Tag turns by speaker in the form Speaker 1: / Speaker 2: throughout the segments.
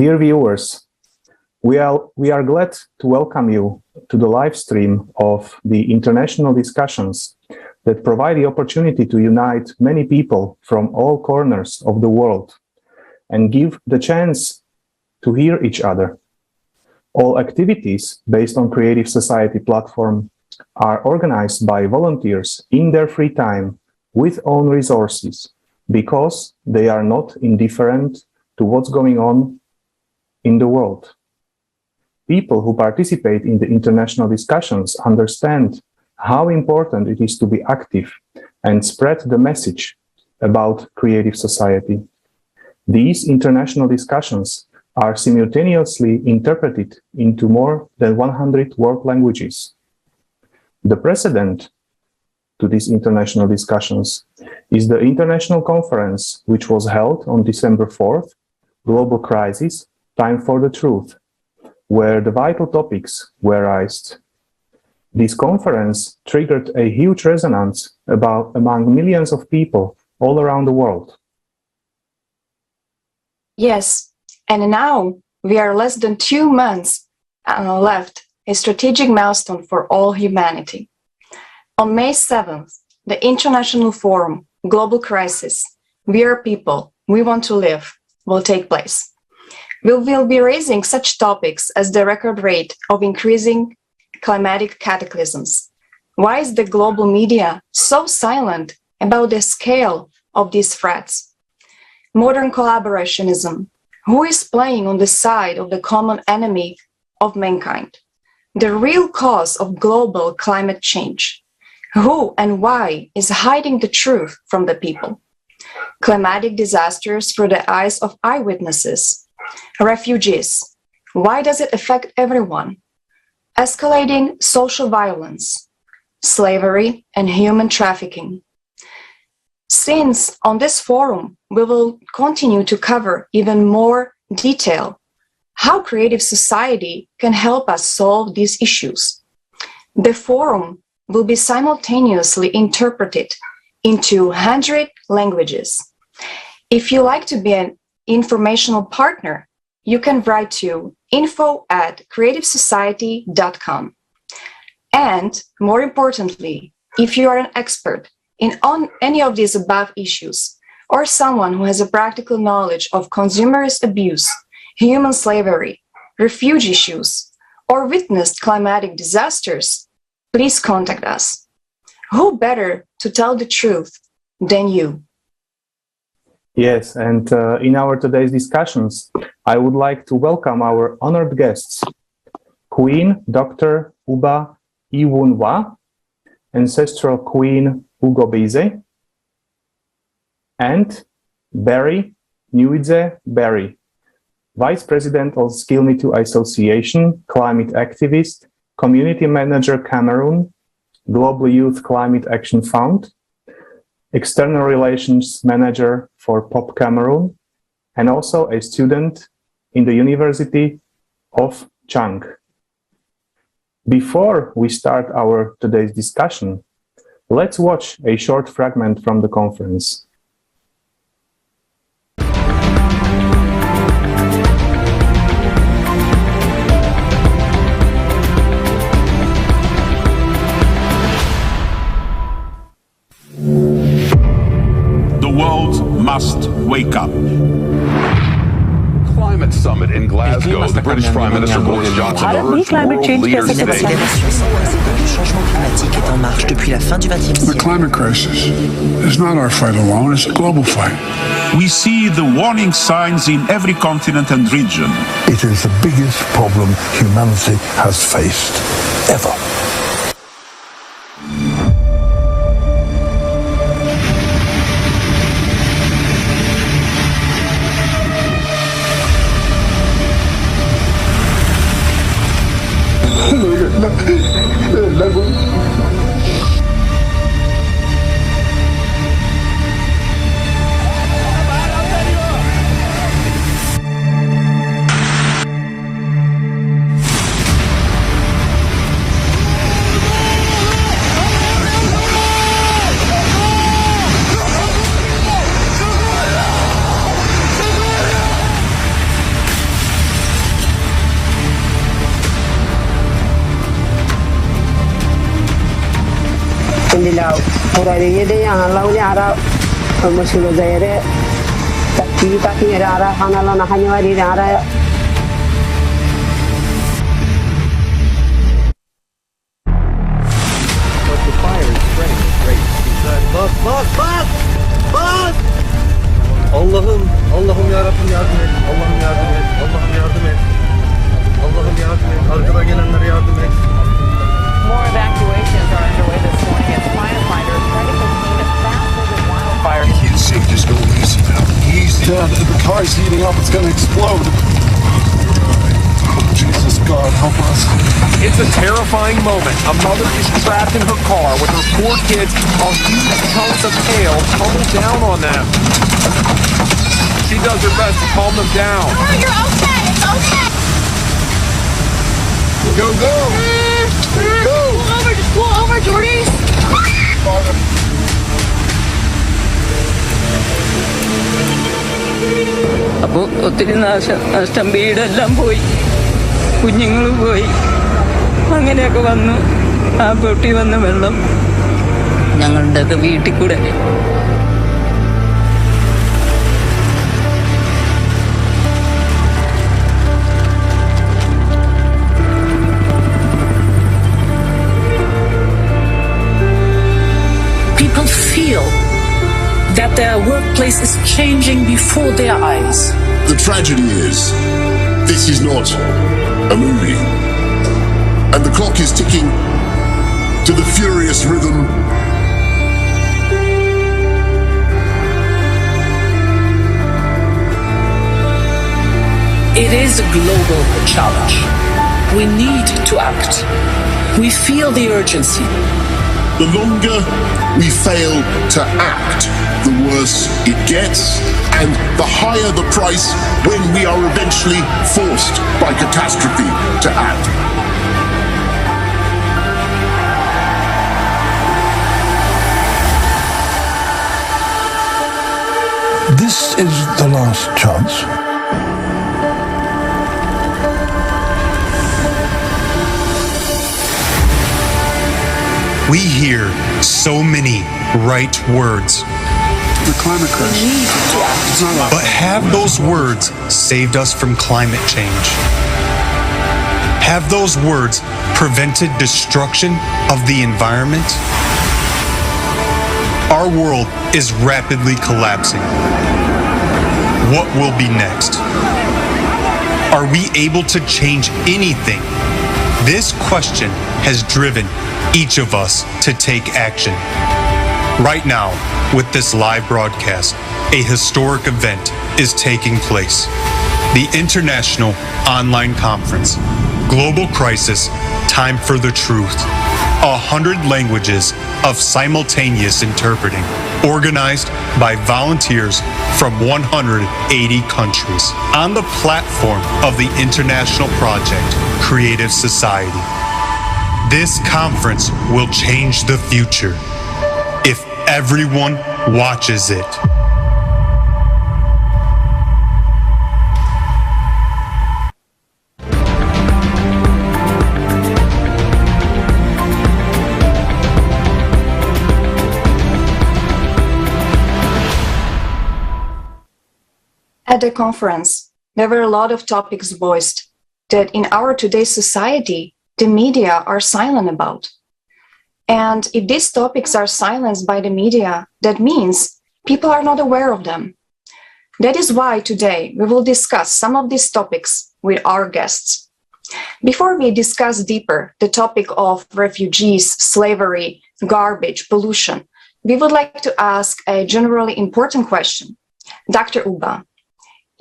Speaker 1: Dear viewers, we are glad to welcome you to the live stream of the international discussions that provide the opportunity to unite many people from all corners of the world and give the chance to hear each other. All activities based on Creative Society platform are organized by volunteers in their free time with own resources because they are not indifferent to what's going on in the world. People who participate in the international discussions understand how important it is to be active and spread the message about Creative Society. These international discussions are simultaneously interpreted into more than 100 world languages. The precedent to these international discussions is the international conference which was held on December 4th, Global Crisis, Time for the Truth, where the vital topics were raised. This conference triggered a huge resonance among millions of people all around the world.
Speaker 2: Yes, and now we are less than 2 months left, a strategic milestone for all humanity. On May 7th, the International Forum, Global Crisis, We Are People, We Want to Live, will take place. We will be raising such topics as the record rate of increasing climatic cataclysms. Why is the global media so silent about the scale of these threats? Modern collaborationism. Who is playing on the side of the common enemy of mankind? The real cause of global climate change. Who and why is hiding the truth from the people? Climatic disasters through the eyes of eyewitnesses. Refugees. Why does it affect everyone? Escalating social violence. Slavery and human trafficking. Since on this forum, we will continue to cover even more detail how Creative Society can help us solve these issues. The forum will be simultaneously interpreted into 100 languages. If you like to be an informational partner, you can write to info@creativesociety.com. And more importantly, if you are an expert on any of these above issues, or someone who has a practical knowledge of consumerist abuse, human slavery, refugee issues, or witnessed climatic disasters, please contact us. Who better to tell the truth than you?
Speaker 1: Yes, and in our today's discussions, I would like to welcome our honored guests, Queen Dr. Uba Iwunwa, Ancestral Queen Nyuydze, and Barry Nyuydze Barry, Vice President of SKILLMETOO Association, Climate Activist, Community Manager Cameroon, Global Youth Climate Action Fund, External Relations Manager for POP Cameroon, and also a student in the University of Dschang. Before we start our today's discussion, let's watch a short fragment from the conference.
Speaker 3: The world must wake up.
Speaker 4: Climate summit in Glasgow. The British Prime Minister Boris Johnson urged world leaders today.
Speaker 5: Le changement climatique est en marche depuis la fin du XXe siècle.
Speaker 6: The climate crisis is not our fight alone, it's a global fight.
Speaker 3: We see the warning signs in every continent and region.
Speaker 7: It is the biggest problem humanity has faced ever.
Speaker 8: Mandilaw. Murari de Yanalaw Yara, Musula Zaire, Taki Rara, Hanalana Hanyari Rara.
Speaker 9: But the fire is spreading at great speed. Bak! Allah'ım yarabbim yardım et. Allah'ım yardım et. Allah'ım yardım et. Allah'ım yardım et. Arkada gelenlere yardım et.
Speaker 10: More evacuations are underway this morning as firefighters try to contain a fast-moving wildfire.
Speaker 7: Easy, just go easy now. Easy. Dad, the car's heating up. It's going to explode. Oh, Jesus, God, help us.
Speaker 11: It's a terrifying moment. A mother is trapped in her car with her 4 kids while huge chunks of hail tumble down on them. She does her best to calm them down.
Speaker 12: Oh, you're okay. It's okay.
Speaker 7: Go, go. Go.
Speaker 12: Pull over. Just pull over, Jordy.
Speaker 13: അപ്പോൾ ഒത്തിരി നഷ്ടം വീടെല്ലാം പോയി, കുഞ്ഞുങ്ങൾ പോയി, അങ്ങനെയൊക്കെ വന്നു. ആ പൊട്ടി വന്ന വെള്ളം ഞങ്ങളുടെയൊക്കെ വീട്ടിൽ കൂടെ.
Speaker 14: People feel that their workplace is changing before their eyes.
Speaker 15: The tragedy is, this is not a movie. And the clock is ticking to the furious rhythm
Speaker 14: It is a global challenge. We need to act. We feel the urgency.
Speaker 15: The longer we fail to act, the worse it gets, and the higher the price when we are eventually forced by catastrophe to act.
Speaker 7: This is the last chance.
Speaker 16: We hear so many right words.
Speaker 6: The climate crisis.
Speaker 16: But have those words saved us from climate change? Have those words prevented destruction of the environment? Our world is rapidly collapsing. What will be next? Are we able to change anything? This question has driven each of us to take action. Right now, with this live broadcast, a historic event is taking place. The International Online Conference, Global Crisis, Time for the Truth. 100 languages of simultaneous interpreting, organized by volunteers from 180 countries on the platform of the international project, Creative Society. This conference will change the future if everyone watches it.
Speaker 2: At the conference, there were a lot of topics voiced that in our today's society, the media are silent about. And if these topics are silenced by the media, that means people are not aware of them. That is why today we will discuss some of these topics with our guests. Before we discuss deeper the topic of refugees, slavery, garbage, pollution, we would like to ask a generally important question. Dr. Uba,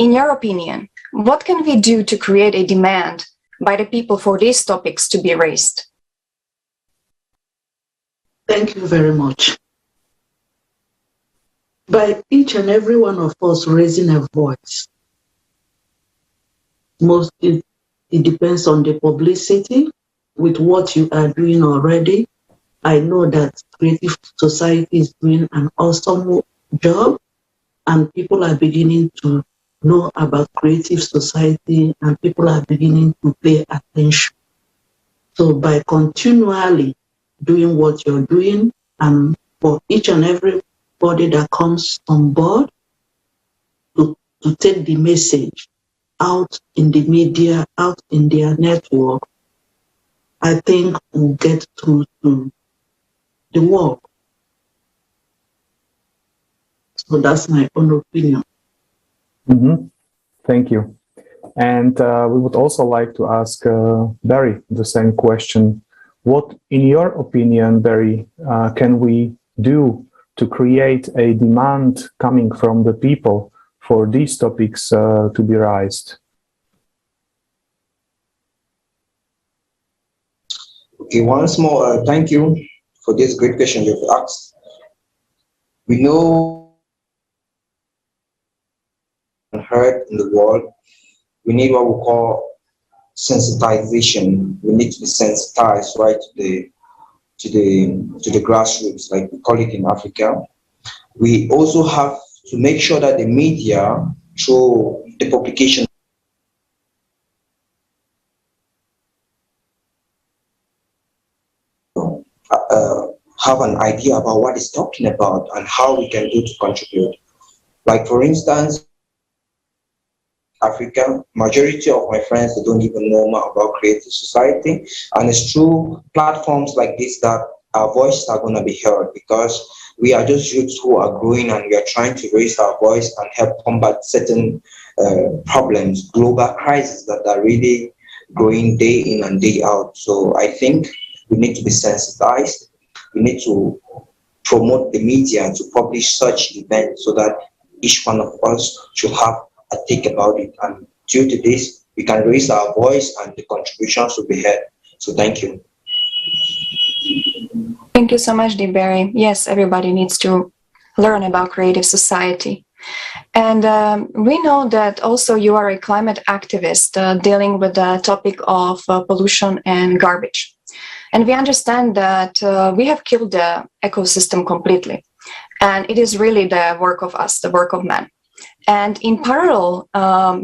Speaker 2: in your opinion, what can we do to create a demand by the people for these topics to be raised?
Speaker 17: Thank you very much. By each and every one of us raising a voice, it depends on the publicity with what you are doing already. I know that Creative Society is doing an awesome job, and people are beginning to know about Creative Society, and people are beginning to pay attention. So by continually doing what you're doing, and for each and everybody that comes on board to take the message out in the media, out in their network, I think we'll get to the work. So that's my own opinion.
Speaker 1: Mm-hmm. Thank you. And we would also like to ask Barry the same question. What, in your opinion, Barry, can we do to create a demand coming from the people for these topics to be raised?
Speaker 18: Okay, once more, thank you for this great question you've asked. We know and heard in the world, we need what we call sensitization. We need to be sensitized right to the grassroots, like we call it in Africa. We also have to make sure that the media, through the publication, have an idea about what it's talking about and how we can do to contribute. Like for instance, Africa, majority of my friends, they don't even know more about creative society, and it's through platforms like this that our voices are going to be heard, because we are just youths who are growing and we are trying to raise our voice and help combat certain problems, global crises that are really growing day in and day out. So I think we need to be sensitized. We need to promote the media to publish such events so that each one of us should have a think about it. And due to this, we can raise our voice and the contributions will be heard. So thank you.
Speaker 2: Thank you so much, Barry. Yes, everybody needs to learn about creative society. And we know that also you are a climate activist dealing with the topic of pollution and garbage. And we understand that we have killed the ecosystem completely. And it is really the work of us, the work of man. And in parallel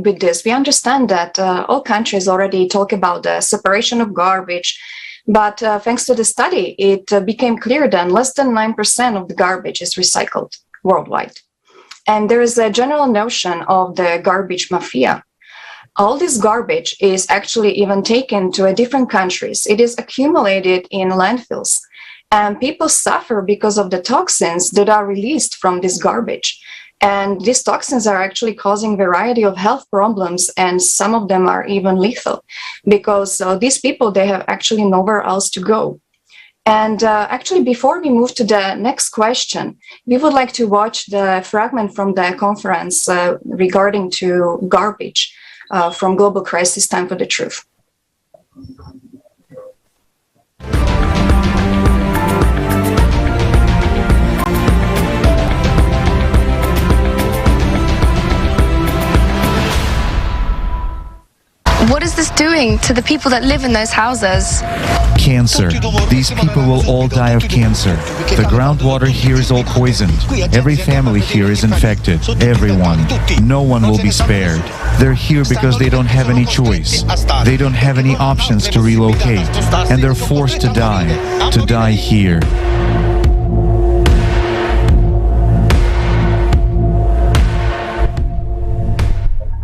Speaker 2: with this, we understand that all countries already talk about the separation of garbage. But thanks to the study, it became clear that less than 9% of the garbage is recycled worldwide. And there is a general notion of the garbage mafia. All this garbage is actually even taken to different countries. It is accumulated in landfills. And people suffer because of the toxins that are released from this garbage. And these toxins are actually causing a variety of health problems, and some of them are even lethal, because these people, they have actually nowhere else to go. And actually, before we move to the next question, we would like to watch the fragment from the conference regarding to garbage from Global Crisis Time for the Truth.
Speaker 19: What is this doing to the people that live in those houses?
Speaker 20: Cancer. These people will all die of cancer. The groundwater here is all poisoned. Every family here is infected. Everyone. No one will be spared. They're here because they don't have any choice. They don't have any options to relocate. And they're forced to die here.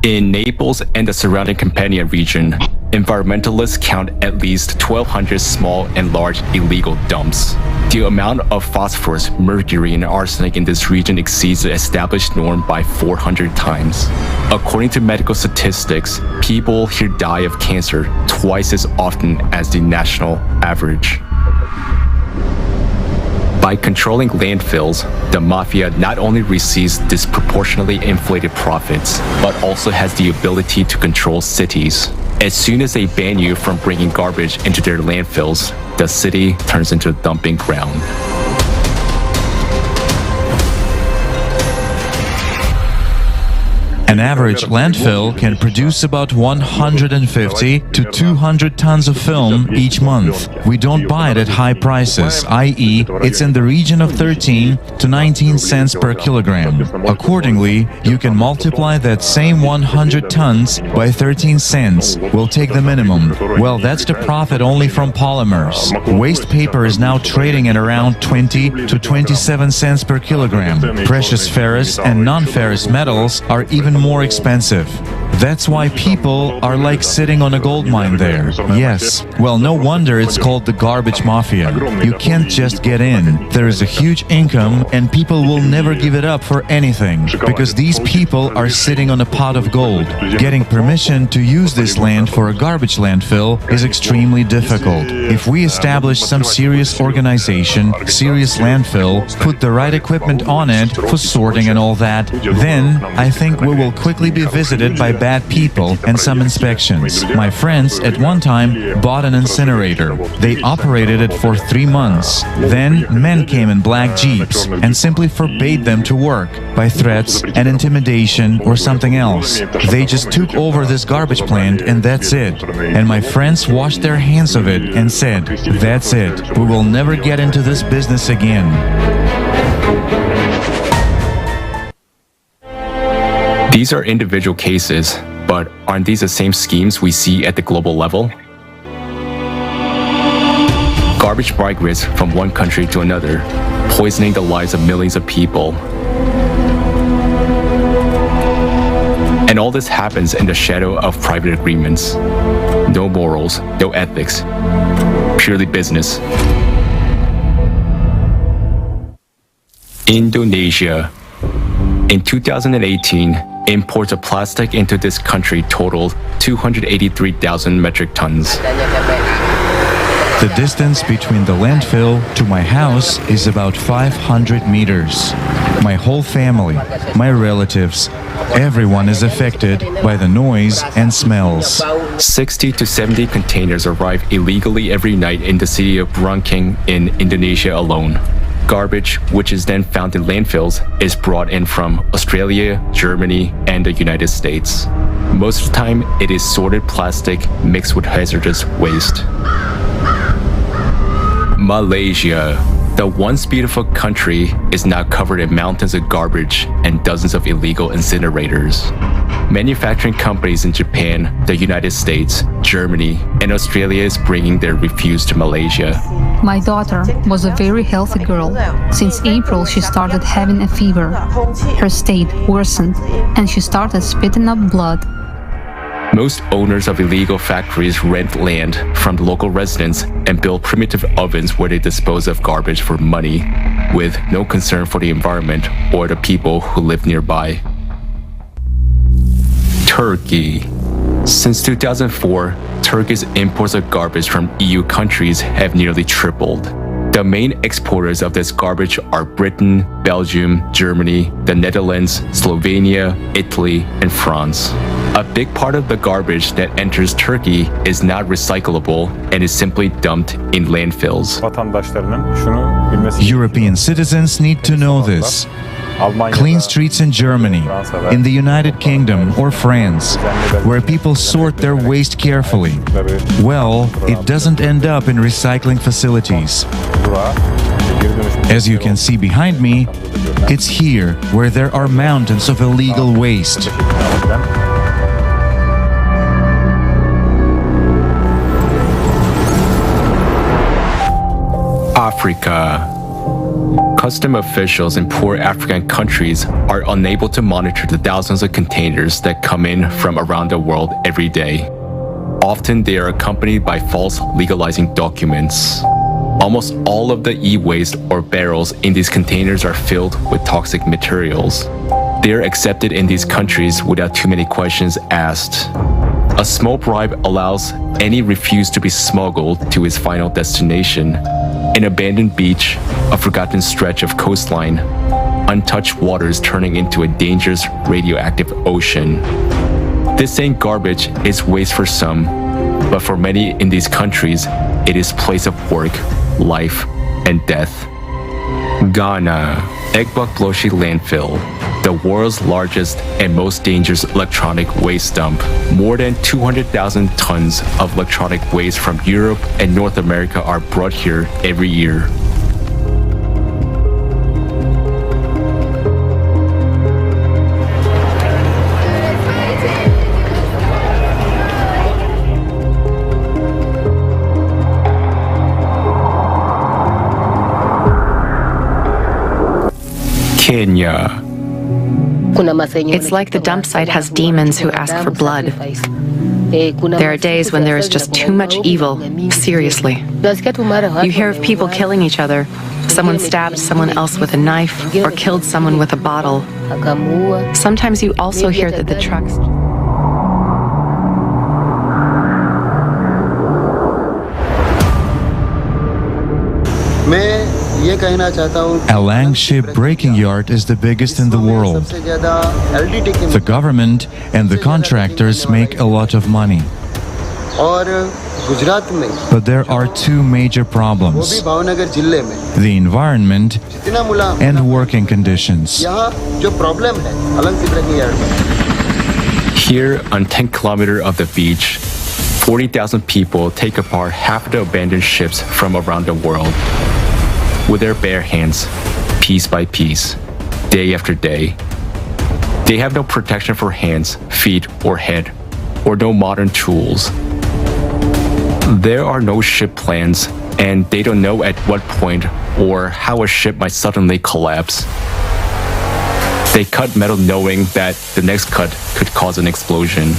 Speaker 21: In Naples and the surrounding Campania region, environmentalists count at least 1,200 small and large illegal dumps. The amount of phosphorus, mercury, and arsenic in this region exceeds the established norm by 400 times. According to medical statistics, people here die of cancer twice as often as the national average. By controlling landfills, the mafia not only receives disproportionately inflated profits, but also has the ability to control cities. As soon as they ban you from bringing garbage into their landfills, the city turns into a dumping ground.
Speaker 20: An average landfill can produce about 150 to 200 tons of film each month. We don't buy it at high prices, i.e., it's in the region of 13 to 19 cents per kilogram. Accordingly, you can multiply that same 100 tons by 13 cents. We'll take the minimum. Well, that's the profit only from polymers. Waste paper is now trading at around 20 to 27 cents per kilogram. Precious ferrous and non-ferrous metals are even more expensive. That's why people are like sitting on a gold mine there. Yes, well, no wonder it's called the garbage mafia. You can't just get in. There is a huge income and people will never give it up for anything, because these people are sitting on a pot of gold. Getting permission to use this land for a garbage landfill is extremely difficult. If we establish some serious organization, serious landfill, put the right equipment on it for sorting and all that, then I think we will quickly be visited by bad people and some inspections. My friends at one time bought an incinerator. They operated it for 3 months. Then men came in black jeeps and simply forbade them to work by threats and intimidation or something else. They just took over this garbage plant and that's it. And my friends washed their hands of it and said, "That's it. We will never get into this business again."
Speaker 21: These are individual cases, but aren't these the same schemes we see at the global level? Garbage migrants from one country to another, poisoning the lives of millions of people. And all this happens in the shadow of private agreements. No morals, no ethics, purely business. Indonesia. In 2018, imports of plastic into this country totaled 283,000 metric tons.
Speaker 20: The distance between the landfill to my house is about 500 meters. My whole family, my relatives, everyone is affected by the noise and smells.
Speaker 21: 60 to 70 containers arrive illegally every night in the city of Dschang in Indonesia alone. Garbage, which is then found in landfills, is brought in from Australia, Germany, and the United States. Most of the time, it is sorted plastic mixed with hazardous waste. Malaysia. The once beautiful country is now covered in mountains of garbage and dozens of illegal incinerators. Manufacturing companies in Japan, the United States, Germany, and Australia is bringing their refuse to Malaysia.
Speaker 4: My daughter was a very healthy girl. Since April, she started having a fever. Her state worsened, and she started spitting up blood.
Speaker 21: Most owners of illegal factories rent land from the local residents and build primitive ovens where they dispose of garbage for money, with no concern for the environment or the people who live nearby. Turkey. Since 2004, Turkey's imports of garbage from EU countries have nearly tripled. The main exporters of this garbage are Britain, Belgium, Germany, the Netherlands, Slovenia, Italy, and France. A big part of the garbage that enters Turkey is not recyclable and is simply dumped in landfills.
Speaker 20: European citizens need to know this. Clean streets in Germany, in the United Kingdom or France, where people sort their waste carefully. Well, it doesn't end up in recycling facilities. As you can see behind me, it's here where there are mountains of illegal waste.
Speaker 21: Africa. Custom officials in poor African countries are unable to monitor the thousands of containers that come in from around the world every day. Often they are accompanied by false legalizing documents. Almost all of the e-waste or barrels in these containers are filled with toxic materials. They are accepted in these countries without too many questions asked. A small bribe allows any refuse to be smuggled to its final destination. An abandoned beach, a forgotten stretch of coastline, untouched waters turning into a dangerous radioactive ocean. This ain't garbage, it's waste for some, but for many in these countries, it is place of work, life, and death. Ghana, Egbokloshi landfill. the world's largest and most dangerous electronic waste dump. More than 200,000 tons of electronic waste from Europe and North America are brought here every year. Kenya.
Speaker 5: It's like the dump site has demons who ask for blood. There are days when there is just too much evil, seriously. You hear of people killing each other. Someone stabbed someone else with a knife or killed someone with a bottle. Sometimes you also hear that the trucks...
Speaker 20: Alang ship breaking yard is the biggest in the world. The government and the contractors make a lot of money. But there are two major problems: the environment and working conditions.
Speaker 21: Here, on 10 kilometers of the beach, 40,000 people take apart half the abandoned ships from around the world. With their bare hands, piece by piece, day after day. They have no protection for hands, feet, or head, or no modern tools. There are no ship plans, and they don't know at what point or how a ship might suddenly collapse. They cut metal knowing that the next cut could cause an explosion.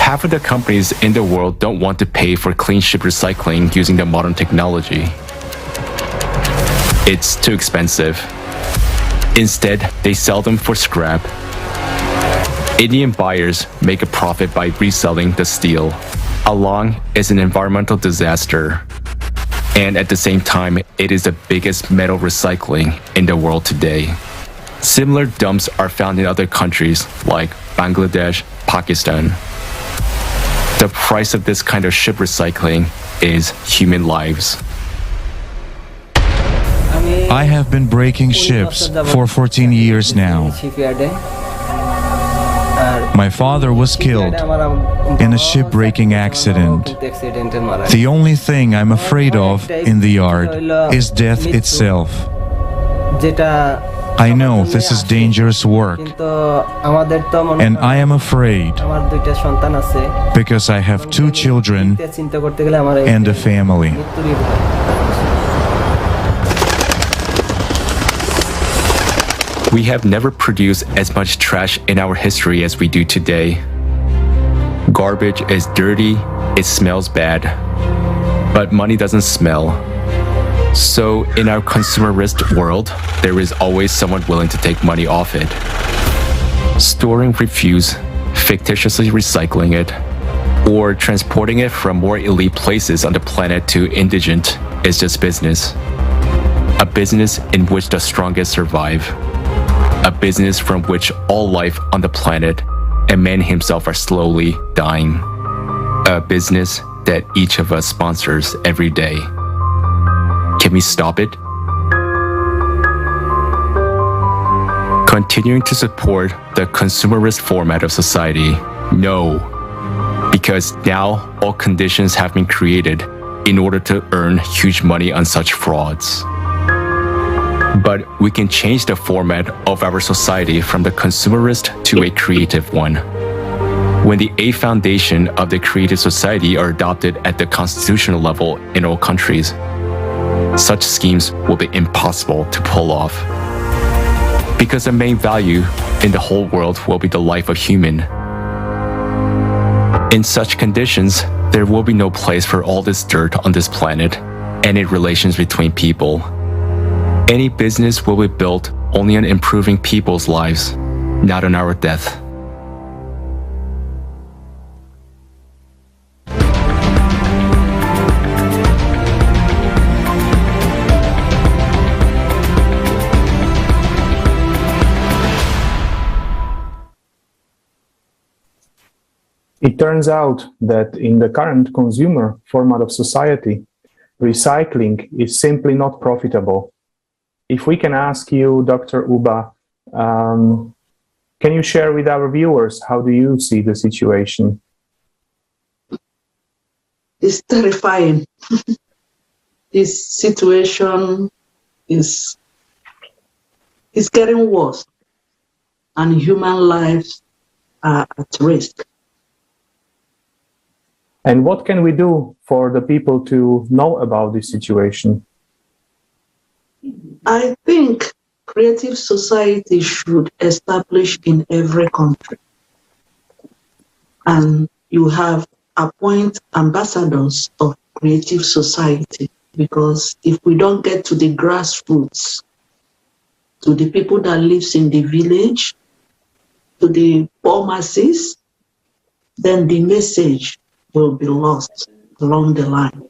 Speaker 21: Half of the companies in the world don't want to pay for clean ship recycling using the modern technology. It's too expensive. Instead, they sell them for scrap. Indian buyers make a profit by reselling the steel. Alang is an environmental disaster. And at the same time, it is the biggest metal recycling in the world today. Similar dumps are found in other countries like Bangladesh, Pakistan. The price of this kind of ship recycling is human lives.
Speaker 20: I have been breaking ships for 14 years now. My father was killed in a shipbreaking accident. The only thing I'm afraid of in the yard is death itself. I know this is dangerous work, and I am afraid because I have 2 children and a family.
Speaker 21: We have never produced as much trash in our history as we do today. Garbage is dirty, it smells bad, but money doesn't smell. So in our consumerist world, there is always someone willing to take money off it. Storing refuse, fictitiously recycling it, or transporting it from more elite places on the planet to indigent is just business. A business in which the strongest survive. A business from which all life on the planet and man himself are slowly dying. A business that each of us sponsors every day. Can we stop it? Continuing to support the consumerist format of society? No. Because now all conditions have been created in order to earn huge money on such frauds. But we can change the format of our society from the consumerist to a creative one. When the 8 foundation of the creative society are adopted at the constitutional level in all countries, such schemes will be impossible to pull off. Because the main value in the whole world will be the life of human. In such conditions, there will be no place for all this dirt on this planet, any relations between people. Any business will be built only on improving people's lives, not on our death.
Speaker 1: It turns out that in the current consumer format of society, recycling is simply not profitable. if we can ask you, Dr. Uba, can you share with our viewers, how do you see the situation?
Speaker 17: It's terrifying. This situation is getting worse, and human lives are at risk.
Speaker 1: And what can we do for the people to know about this situation?
Speaker 17: I think creative society should establish in every country. And you have appoint ambassadors of creative society, because if we don't get to the grassroots, to the people that lives in the village, to the poor masses, then the message will be lost along the line.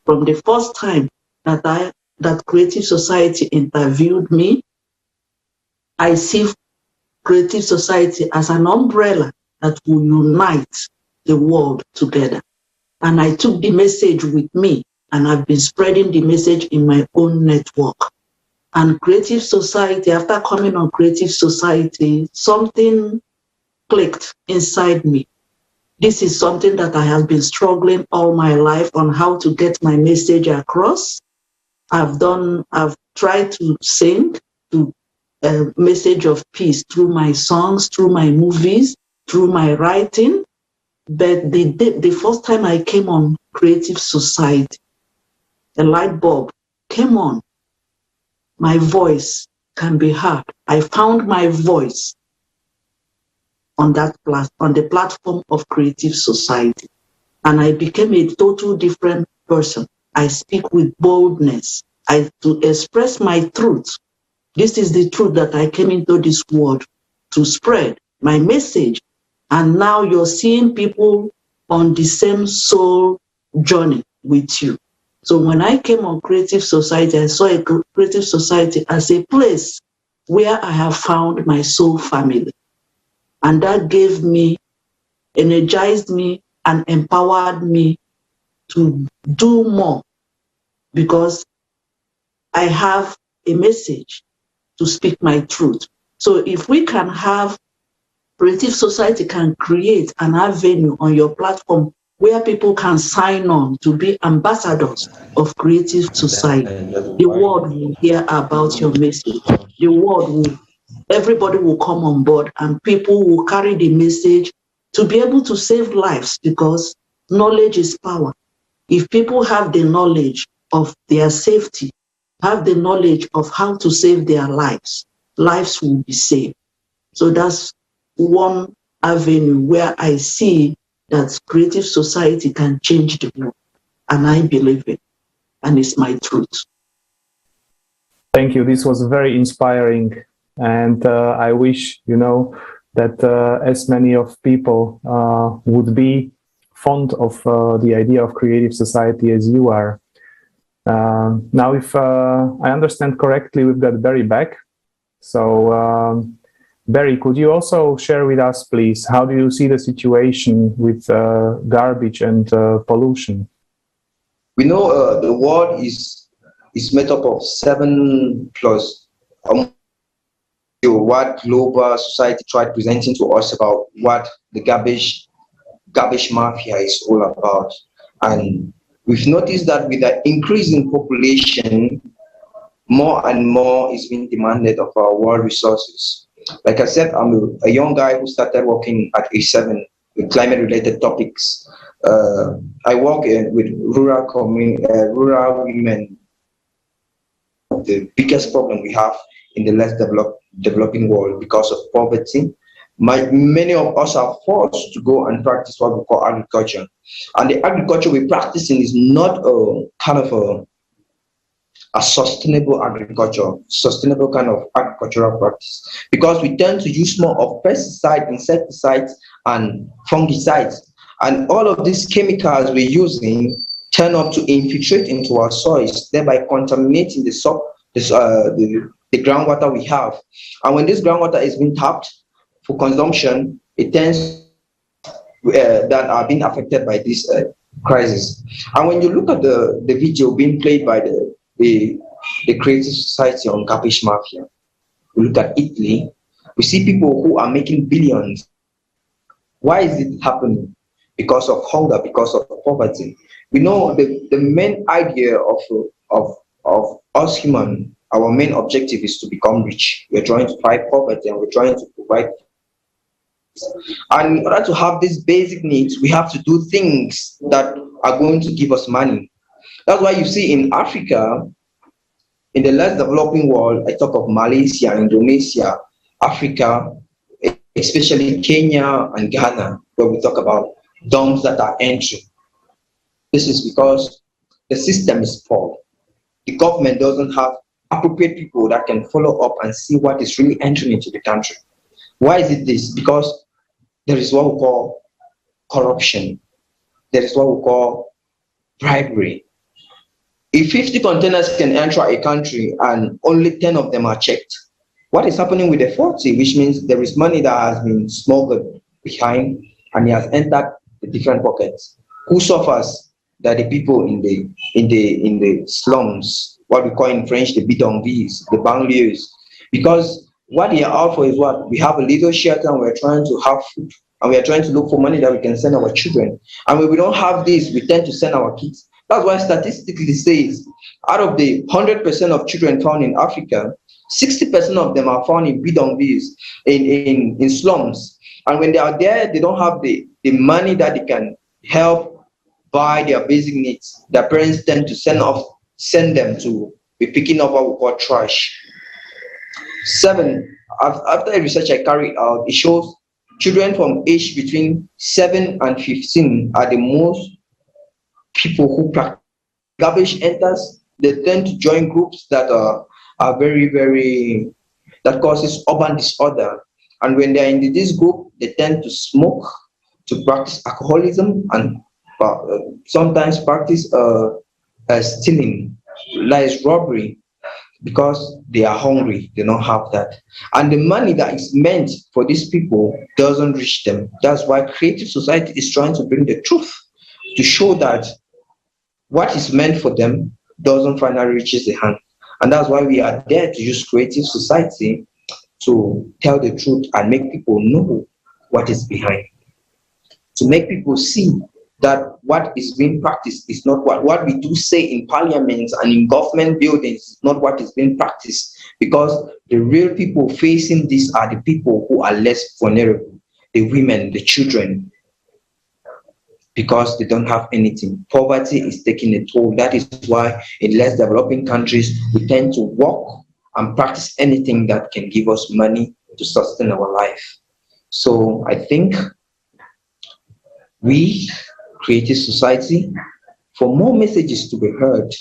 Speaker 17: From the first time that creative society interviewed me, I see creative society as an umbrella that will unite the world together. And I took the message with me, and I've been spreading the message in my own network. And creative society, after coming on creative society, something clicked inside me. This is something that I have been struggling all my life on, how to get my message across. I've tried to sing to a message of peace through my songs, through my movies, through my writing. But the first time I came on creative society, a light bulb came on. My voice can be heard. I found my voice on the platform of creative society, and I became a total different person. I speak with boldness. To express my truth. This is the truth that I came into this world to spread my message. And now you're seeing people on the same soul journey with you. So when I came on creative society, I saw a creative society as a place where I have found my soul family. And that gave me, energized me, and empowered me to do more, because I have a message to speak my truth. So if we can have, creative society can create an avenue on your platform where people can sign on to be ambassadors of creative society, the world will hear about your message. The world will, everybody will come on board, and people will carry the message to be able to save lives, because knowledge is power. If people have the knowledge of their safety, have the knowledge of how to save their lives, lives will be saved. So that's one avenue where I see that creative society can change the world. And I believe it. And it's my truth.
Speaker 1: Thank you. This was very inspiring. And I wish, that as many of people would be fond of the idea of creative society as you are. Now, if I understand correctly, we've got Barry back. So, Barry, could you also share with us, please, how do you see the situation with garbage and pollution?
Speaker 18: We know the world is made up of 7 plus what global society tried presenting to us about what the garbage mafia is all about. And we've noticed that with the increasing population, more and more is being demanded of our world resources. Like I said, I'm a young guy who started working at age 7 with climate-related topics. I work with rural women. The biggest problem we have in the less developing world because of poverty. Many of us are forced to go and practice what we call agriculture. And the agriculture we're practicing is not a kind of a sustainable agriculture, sustainable kind of agricultural practice, because we tend to use more of pesticides, insecticides, and fungicides. And all of these chemicals we're using turn up to infiltrate into our soils, thereby contaminating the groundwater we have. And when this groundwater is being tapped for consumption, it tends that are being affected by this crisis. And when you look at the video being played by the the creative society on garbage mafia. We look at Italy, we see people who are making billions. Why is it happening? Because of hunger, because of poverty. We know the main idea of us human, our main objective is to become rich. We're trying to fight poverty and we're trying to provide. And in order to have these basic needs, we have to do things that are going to give us money. That's why you see in Africa, in the less developing world, I talk of Malaysia, Indonesia, Africa, especially Kenya and Ghana, where we talk about dumps that are entering. This is because the system is poor. The government doesn't have appropriate people that can follow up and see what is really entering into the country. Why is it this? Because there is what we call corruption. There is what we call bribery. If 50 containers can enter a country and only 10 of them are checked, what is happening with the 40? Which means there is money that has been smuggled behind and it has entered the different pockets. Who suffers? That the people in the slums, what we call in French the bidonvilles, the banlieues, because what they are out for is what? We have a little shelter and we're trying to have food and we are trying to look for money that we can send our children. And when we don't have this, we tend to send our kids. That's why statistically says out of the 100% of children found in Africa, 60% of them are found in bidonvilles, in slums. And when they are there, they don't have the money that they can help buy their basic needs. Their parents tend to send them to be picking up what we call trash. 7, after a research I carried out, it shows children from age between 7 and 15 are the most people who practice garbage enters. They tend to join groups that are very, very, that causes urban disorder. And when they're in this group, they tend to smoke, to practice alcoholism, and sometimes practice stealing, lies, robbery, because they are hungry, they don't have that. And the money that is meant for these people doesn't reach them. That's why creative society is trying to bring the truth to show that what is meant for them doesn't finally reach the hand. And that's why we are there to use creative society to tell the truth and make people know what is behind. To make people see that what is being practiced is not what we do say in parliaments and in government buildings is not what is being practiced, because the real people facing this are the people who are less vulnerable, the women, the children, because they don't have anything. Poverty is taking a toll. That is why in less developing countries, we tend to work and practice anything that can give us money to sustain our life. So I think we, creative society, for more messages to be heard,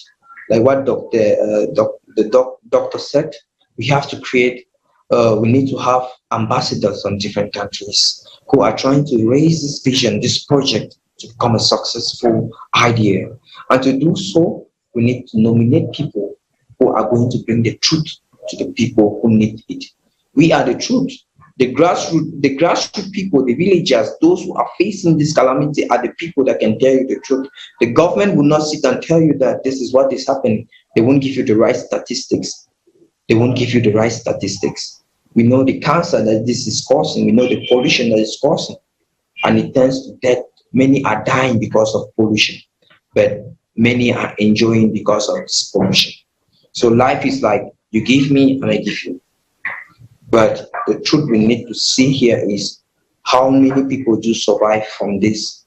Speaker 18: like what the doctor said, we have to create, we need to have ambassadors from different countries who are trying to raise this vision, this project, to become a successful idea. And to do so, we need to nominate people who are going to bring the truth to the people who need it. We are the truth. The grassroots people, the villagers, those who are facing this calamity are the people that can tell you the truth. The government will not sit and tell you that this is what is happening. They won't give you the right statistics. They won't give you the right statistics. We know the cancer that this is causing. We know the pollution that it's causing. And it tends to death. Many are dying because of pollution, but many are enjoying because of this pollution. So life is like, you give me and I give you. But the truth we need to see here is how many people do survive from this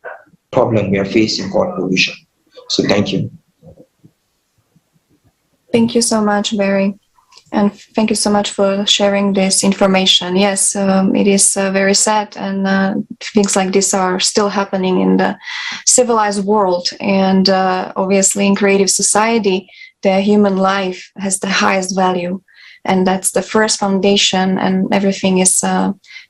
Speaker 18: problem we are facing called pollution. So thank you.
Speaker 2: Thank you so much, Barry. And thank you so much for sharing this information. Yes, it is very sad, and things like this are still happening in the civilized world. And obviously in creative society, the human life has the highest value. And that's the first foundation, and everything is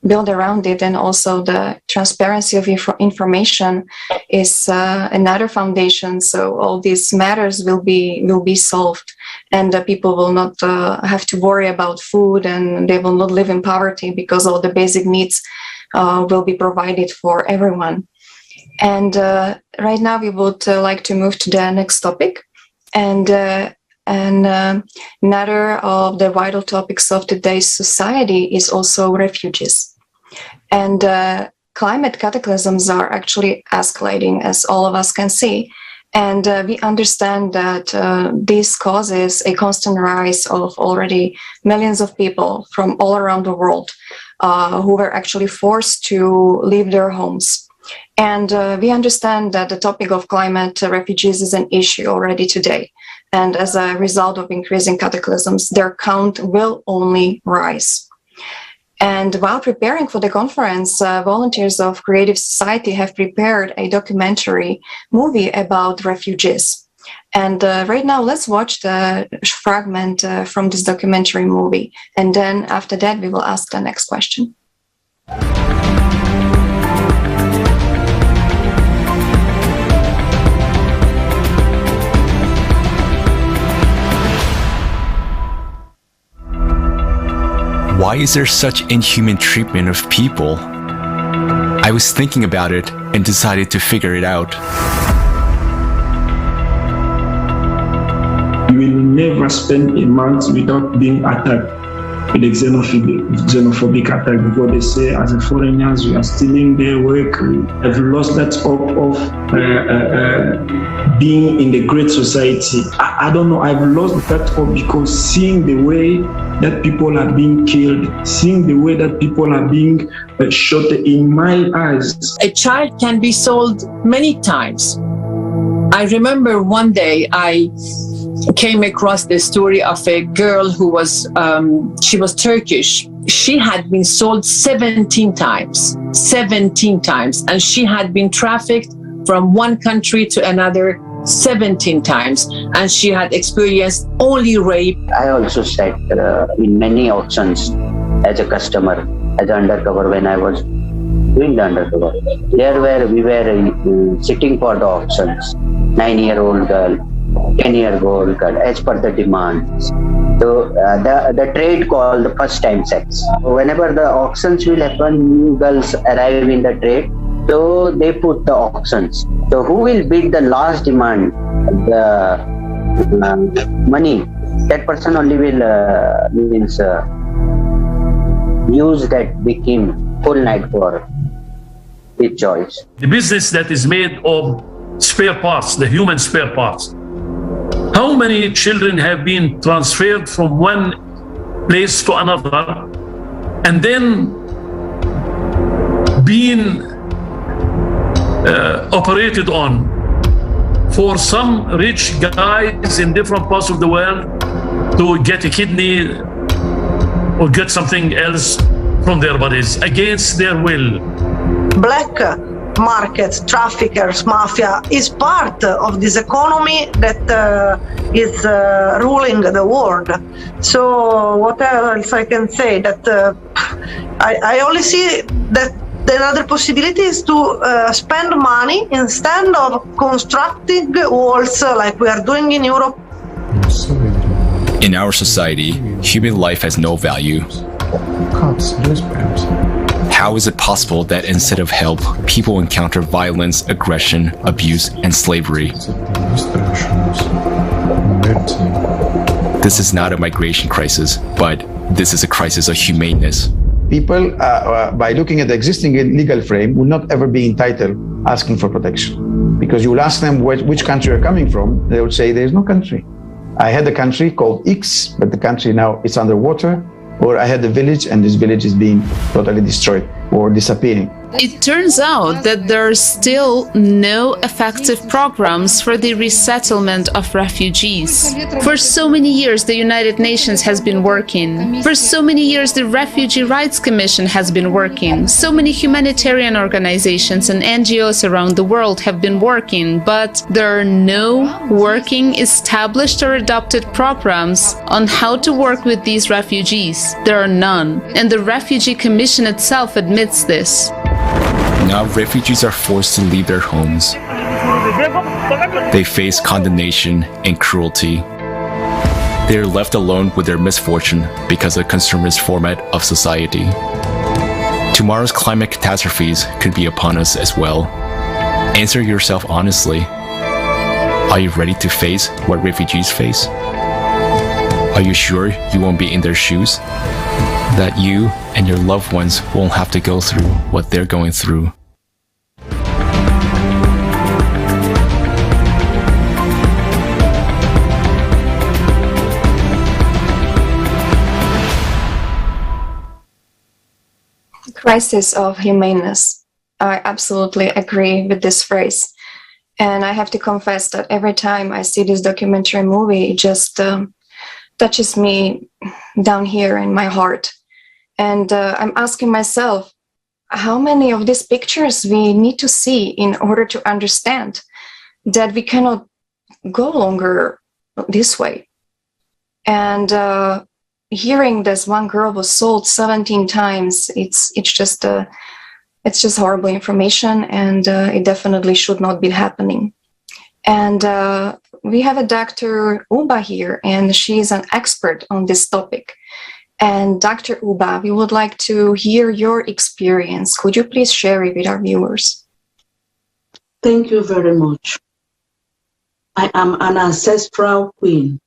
Speaker 2: built around it. And also the transparency of information is another foundation. So all these matters will be solved, and people will not have to worry about food, and they will not live in poverty, because all the basic needs will be provided for everyone. And right now we would like to move to the next topic. And And another of the vital topics of today's society is also refugees. And climate cataclysms are actually escalating, as all of us can see. And we understand that this causes a constant rise of already millions of people from all around the world who were actually forced to leave their homes. And we understand that the topic of climate refugees is an issue already today. And as a result of increasing cataclysms, their count will only rise. And while preparing for the conference, volunteers of Creative Society have prepared a documentary movie about refugees. And right now, let's watch the fragment from this documentary movie. And then after that, we will ask the next question.
Speaker 21: Why is there such inhuman treatment of people? I was thinking about it and decided to figure it out.
Speaker 3: You will never spend a month without being attacked with a xenophobic attack, because they say as a foreigners we are stealing their work. I've lost that hope of being in the great society. I don't know, I've lost that hope, because seeing the way that people are being killed, seeing the way that people are being shot in my eyes.
Speaker 22: A child can be sold many times. I remember one day I came across the story of a girl who was, she was Turkish. She had been sold 17 times, and she had been trafficked from one country to another 17 times, and she had experienced only rape.
Speaker 23: I also sat in many auctions as a customer, as an undercover when I was doing the undercover. There where we were sitting for the auctions, 9-year-old girl, 10-year-old girl, as per the demands. So the trade called the first time sex. Whenever the auctions will happen, new girls arrive in the trade. So they put the auctions. So who will bid the last demand, the money, that person only will use that victim whole night for his choice.
Speaker 24: The business that is made of spare parts, the human spare parts. How many children have been transferred from one place to another and then being operated on for some rich guys in different parts of the world to get a kidney or get something else from their bodies against their will.
Speaker 25: Black market, traffickers, mafia is part of this economy that is ruling the world. So what else I can say? That I only see that another possibility is to spend money instead of constructing walls like we are doing in Europe.
Speaker 21: In our society, human life has no value. How is it possible that instead of help, people encounter violence, aggression, abuse, and slavery? This is not a migration crisis, but this is a crisis of humaneness.
Speaker 26: People, by looking at the existing legal frame, will not ever be entitled asking for protection. Because you will ask them which country you're coming from, they will say there is no country. I had a country called X, but the country now is underwater. Or I had a village and this village is being totally destroyed or disappearing.
Speaker 27: It turns out that there are still no effective programs for the resettlement of refugees. For so many years, the United Nations has been working. For so many years, the Refugee Rights Commission has been working. So many humanitarian organizations and NGOs around the world have been working, but there are no working, established or adopted programs on how to work with these refugees. There are none, and the Refugee Commission itself admits this.
Speaker 21: Now refugees are forced to leave their homes. They face condemnation and cruelty. They are left alone with their misfortune because of the consumerist format of society. Tomorrow's climate catastrophes could be upon us as well. Answer yourself honestly. Are you ready to face what refugees face? Are you sure you won't be in their shoes? That you and your loved ones won't have to go through what they're going through?
Speaker 2: Crisis of humaneness. I absolutely agree with this phrase. And I have to confess that every time I see this documentary movie, it just touches me down here in my heart. And I'm asking myself, how many of these pictures we need to see in order to understand that we cannot go longer this way? And hearing this one girl was sold 17 times, it's just horrible information, and it definitely should not be happening. And we have a Dr. Uba here, and she is an expert on this topic. And Dr. Uba, we would like to hear your experience. Could you please share it with our viewers?
Speaker 17: Thank you very much. I am an ancestral queen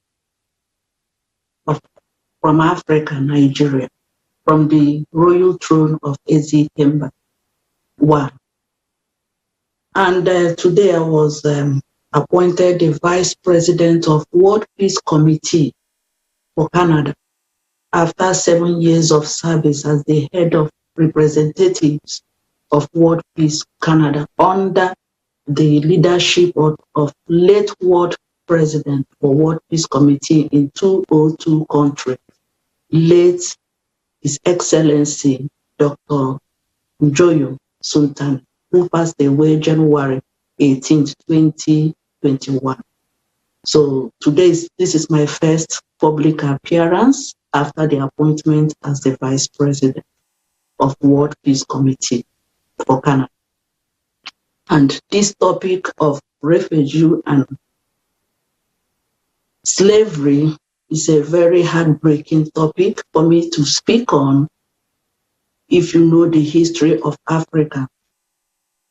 Speaker 17: from Africa, Nigeria, from the royal throne of Ezekemba. Wow. And today I was appointed the Vice President of World Peace Committee for Canada after 7 years of service as the head of representatives of World Peace Canada under the leadership of late World President for World Peace Committee in 202 countries, late His Excellency Dr. Njoyo Sultan, who passed away January 18th, 2021. So this is my first public appearance after the appointment as the Vice President of World Peace Committee for Canada. And this topic of refugee and slavery is a very heartbreaking topic for me to speak on. If you know the history of Africa,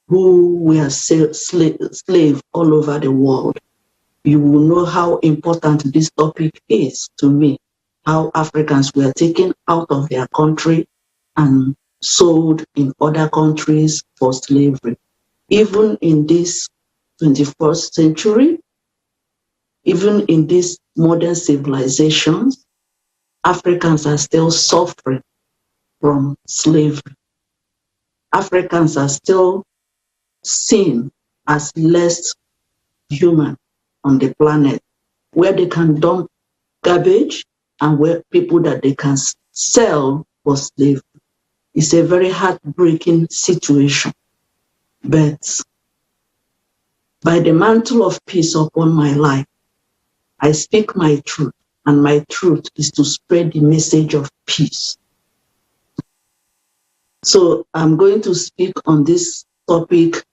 Speaker 17: who were slaves all over the world, you will know how important this topic is to me, how Africans were taken out of their country and sold in other countries for slavery. Even in this 21st century, even in these modern civilizations, Africans are still suffering from slavery. Africans are still seen as less human on the planet, where they can dump garbage and where people that they can sell for slavery. It's a very heartbreaking situation. But by the mantle of peace upon my life, I speak my truth, and my truth is to spread the message of peace. So I'm going to speak on this topic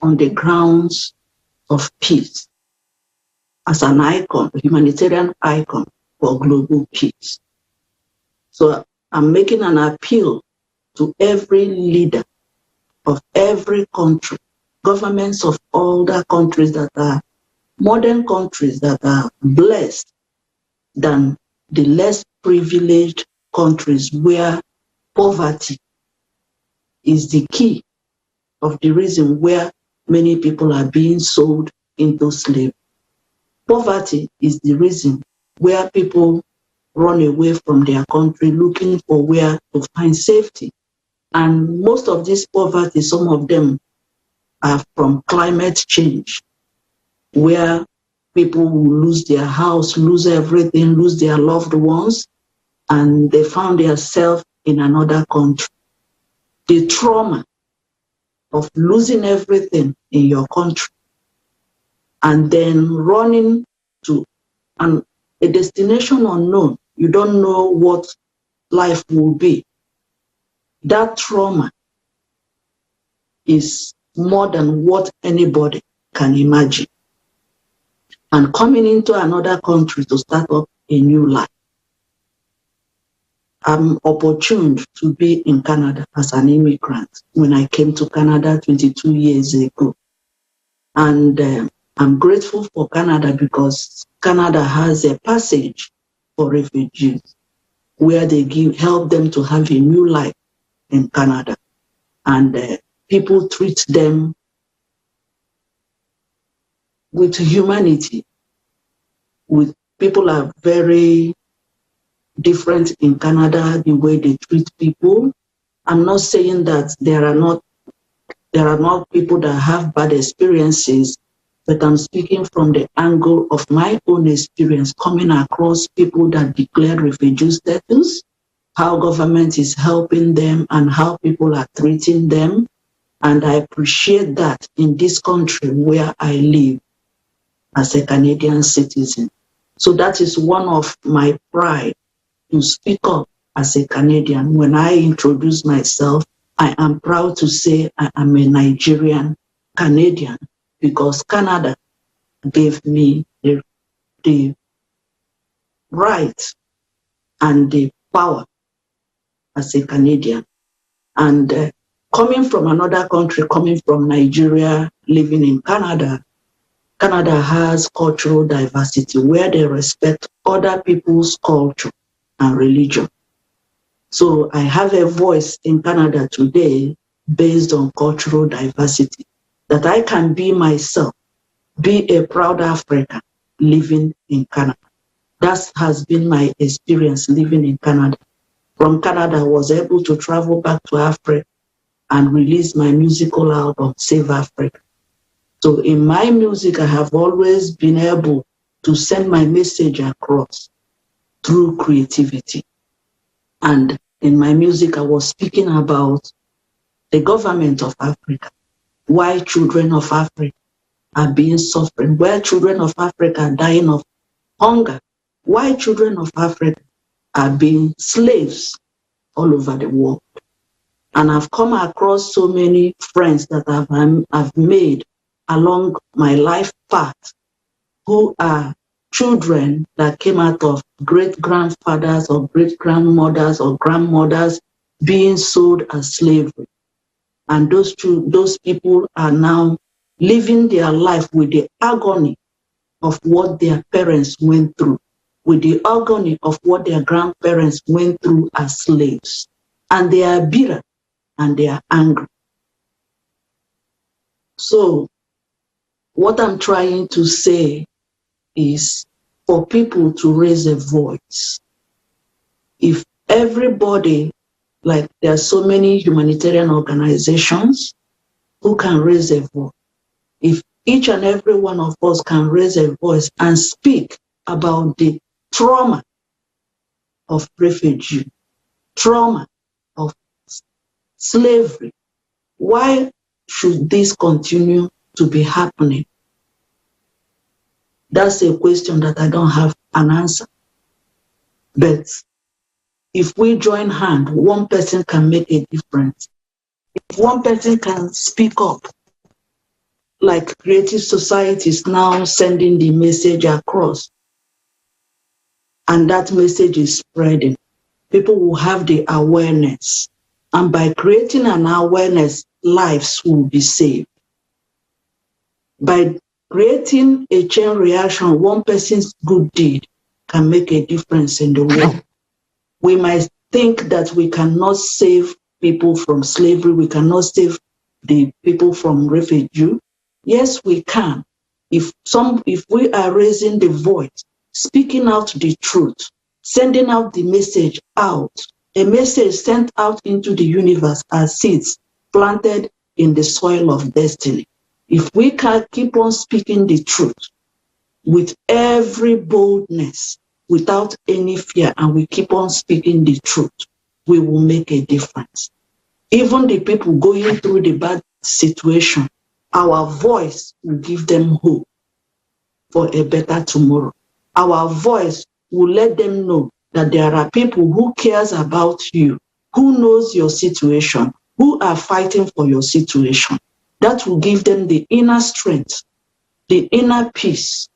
Speaker 17: on the grounds of peace as an icon, a humanitarian icon for global peace. So I'm making an appeal to every leader of every country, governments of all the countries that are modern countries that are blessed than the less privileged countries where poverty is the key of the reason where many people are being sold into slavery. Poverty is the reason where people run away from their country looking for where to find safety. And most of this poverty, some of them are from climate change, where people will lose their house, lose everything, lose their loved ones, and they found themselves in another country. The trauma of losing everything in your country and then running to a destination unknown, you don't know what life will be. That trauma is more than what anybody can imagine. And coming into another country to start up a new life. I'm opportuned to be in Canada as an immigrant when I came to Canada 22 years ago. And I'm grateful for Canada because Canada has a passage for refugees, where they help them to have a new life in Canada. And people treat them with humanity. People are very different in Canada, the way they treat people. I'm not saying that there are not people that have bad experiences, but I'm speaking from the angle of my own experience coming across people that declare refugee status, how government is helping them and how people are treating them. And I appreciate that in this country where I live as a Canadian citizen. So that is one of my pride, to speak up as a Canadian. When I introduce myself, I am proud to say I am a Nigerian Canadian, because Canada gave me the right and the power as a Canadian. And coming from another country, coming from Nigeria, living in Canada, Canada has cultural diversity where they respect other people's culture and religion. So I have a voice in Canada today based on cultural diversity, that I can be myself, be a proud African living in Canada. That has been my experience living in Canada. From Canada, I was able to travel back to Africa and release my musical album, Save Africa. So in my music, I have always been able to send my message across through creativity. And in my music, I was speaking about the government of Africa, why children of Africa are being suffering, why children of Africa are dying of hunger, why children of Africa are being slaves all over the world. And I've come across so many friends that I've made along my life path who are children that came out of great-grandfathers or great-grandmothers or grandmothers being sold as slavery. And those people are now living their life with the agony of what their parents went through, with the agony of what their grandparents went through as slaves. And they are bitter and they are angry. So what I'm trying to say is for people to raise a voice. If everybody, like there are so many humanitarian organizations who can raise a voice, if each and every one of us can raise a voice and speak about the trauma of refugee, trauma of slavery, why should this continue to be happening? That's a question that I don't have an answer. But if we join hands, one person can make a difference. If one person can speak up, like Creative Society is now sending the message across, and that message is spreading, people will have the awareness. And by creating an awareness, lives will be saved. By creating a chain reaction, one person's good deed can make a difference in the world. We might think that we cannot save people from slavery, we cannot save the people from refugee. Yes, we can. If we are raising the voice, speaking out the truth, sending out the message out, a message sent out into the universe as seeds planted in the soil of destiny. If we can keep on speaking the truth with every boldness, without any fear, and we keep on speaking the truth, we will make a difference. Even the people going through the bad situation, our voice will give them hope for a better tomorrow. Our voice will let them know that there are people who cares about you, who knows your situation, who are fighting for your situation. That will give them the inner strength, the inner peace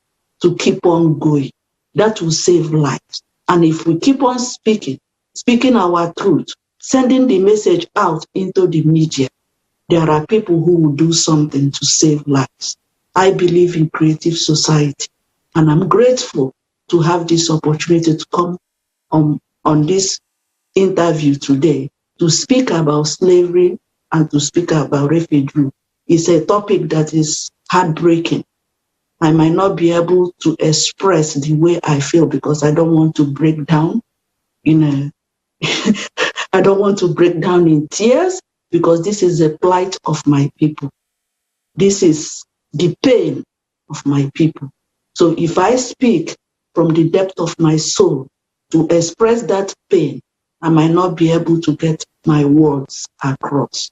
Speaker 17: to keep on going. That will save lives. And if we keep on speaking our truth, sending the message out into the media, there are people who will do something to save lives. I believe in Creative Society, and I'm grateful to have this opportunity to come on this interview today to speak about slavery and to speak about refugee. It's a topic that is heartbreaking. I might not be able to express the way I feel because I don't want to break down I don't want to break down in tears because this is the plight of my people. This is the pain of my people. So if I speak from the depth of my soul to express that pain, I might not be able to get my words across.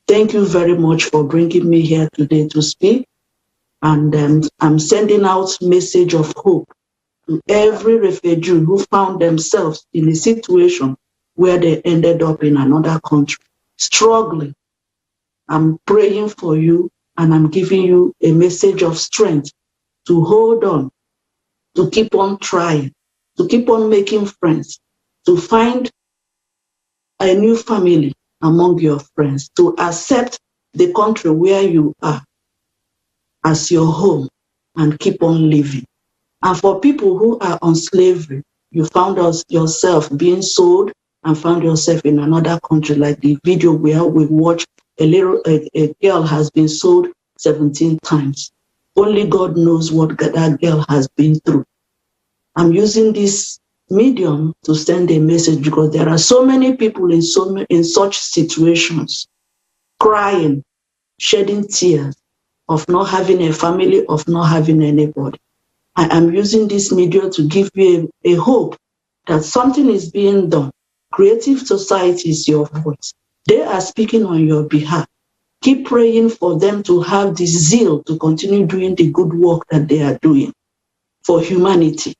Speaker 17: Thank you very much for bringing me here today to speak. And I'm sending out message of hope to every refugee who found themselves in a situation where they ended up in another country, struggling. I'm praying for you and I'm giving you a message of strength to hold on, to keep on trying, to keep on making friends, to find a new family among your friends, to accept the country where you are as your home and keep on living. And for people who are on slavery, you found yourself being sold and found yourself in another country, like the video where we watched a girl has been sold 17 times. Only God knows what that girl has been through. I'm using this medium to send a message because there are so many people in such situations, crying, shedding tears of not having a family, of not having anybody. I am using this media to give you a hope that something is being done. Creative Society is your voice. They are speaking on your behalf. Keep praying for them to have the zeal to continue doing the good work that they are doing for humanity,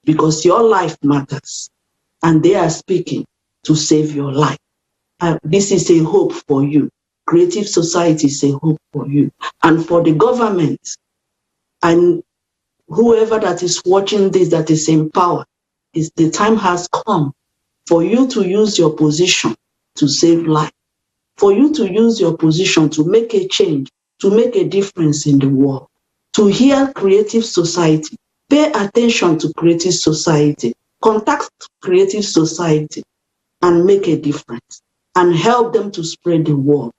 Speaker 17: because your life matters and they are speaking to save your life. This is a hope for you. Creative Society is a hope for you. And for the government and whoever that is watching this that is in power, the time has come for you to use your position to save life, for you to use your position to make a change, to make a difference in the world, to hear Creative Society. Pay attention to Creative Society, contact Creative Society and make a difference and help them to spread the word.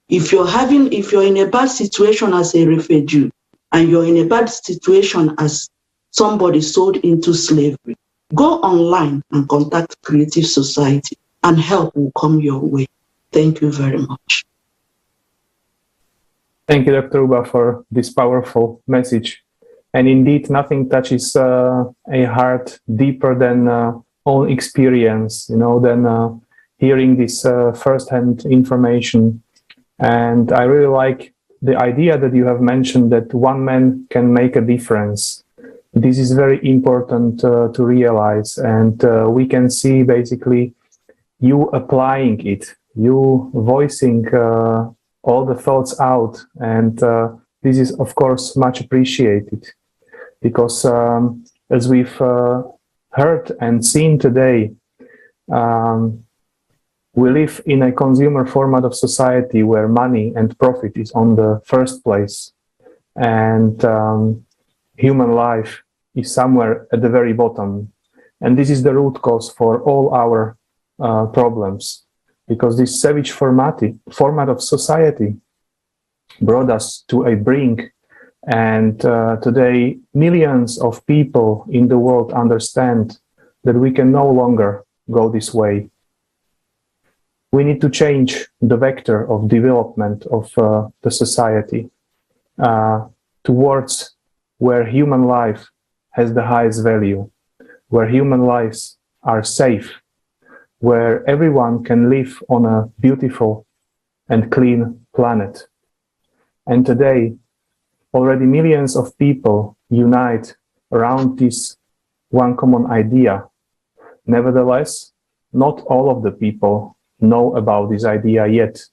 Speaker 17: If you're in a bad situation as a refugee and you're in a bad situation as somebody sold into slavery, go online and contact Creative Society and help will come your way. Thank you very much.
Speaker 1: Thank you, Dr. Uba, for this powerful message. And indeed, nothing touches a heart deeper than own experience, than hearing this first-hand information. And I really like the idea that you have mentioned that one man can make a difference. This is very important to realize. And we can see basically you applying it, you voicing all the thoughts out. And this is, of course, much appreciated. Because as we've heard and seen today, we live in a consumer format of society where money and profit is on the first place, and human life is somewhere at the very bottom. And this is the root cause for all our problems, because this savage format of society brought us to a brink. And today, millions of people in the world understand that we can no longer go this way. We need to change the vector of development of the society towards where human life has the highest value, where human lives are safe, where everyone can live on a beautiful and clean planet. And today, already millions of people unite around this one common idea. Nevertheless, not all of the people know about this idea yet.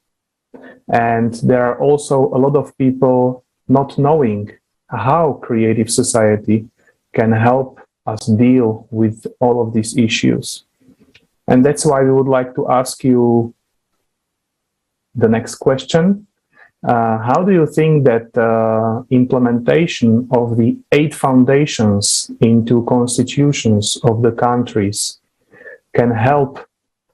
Speaker 1: And there are also a lot of people not knowing how Creative Society can help us deal with all of these issues. And that's why we would like to ask you the next question. How do you think that implementation of the 8 foundations into constitutions of the countries can help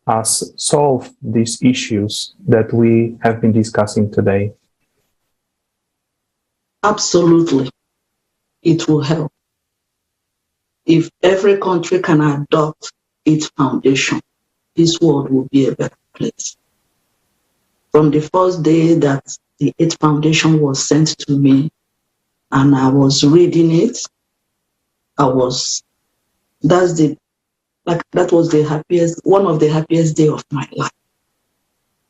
Speaker 1: us solve these issues that we have been discussing today?
Speaker 17: Absolutely, it will help. If every country can adopt its foundation, this world will be a better place. From the first day that the 8th foundation was sent to me and I was reading it, that was the happiest, one of the happiest days of my life.